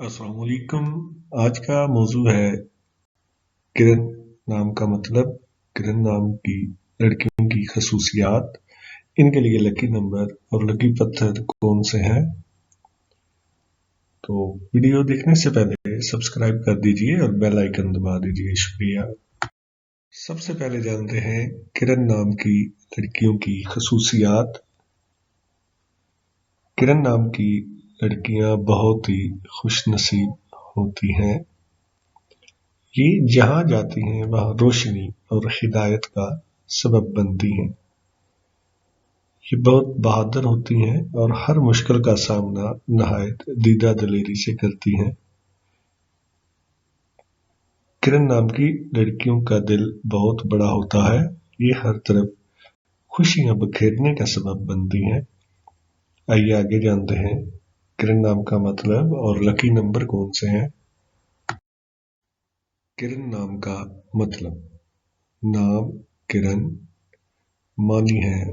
अस्सलाम वालेकुम। आज का मौजू है किरण नाम का मतलब, किरण नाम की लड़कियों की खसूसियात, इनके लिए लकी नंबर और लकी पत्थर कौन से हैं। तो वीडियो देखने से पहले सब्सक्राइब कर दीजिए और बेल आइकन दबा दीजिए, शुक्रिया। सबसे पहले जानते हैं किरण नाम की लड़कियों की खसूसियात। किरण नाम की लड़कियां बहुत ही खुशनसीब होती हैं। ये जहां जाती हैं वहां रोशनी और हिदायत का सबब बनती हैं। ये बहुत बहादुर होती हैं और हर मुश्किल का सामना नहायत दीदा दलेरी से करती हैं। किरण नाम की लड़कियों का दिल बहुत बड़ा होता है। ये हर तरफ खुशियां बखेरने का सबब बनती हैं। आइए आगे जानते हैं किरण नाम का मतलब और लकी नंबर कौन से हैं। किरण नाम का मतलब, नाम किरण मानी है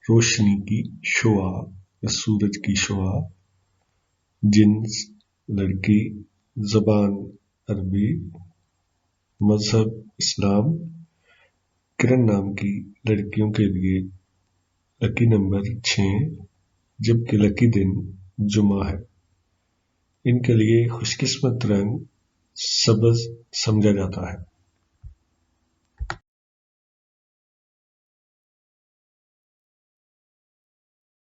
रोशनी की शुआ या सूरज की शुआ। जिन्स लड़की, ज़बान अरबी, मजहब इस्लाम। किरण नाम की लड़कियों के लिए लकी नंबर 6, जबकि लकी दिन जुमा है। इनके लिए खुशकिस्मत रंग सब्ज समझा जाता है।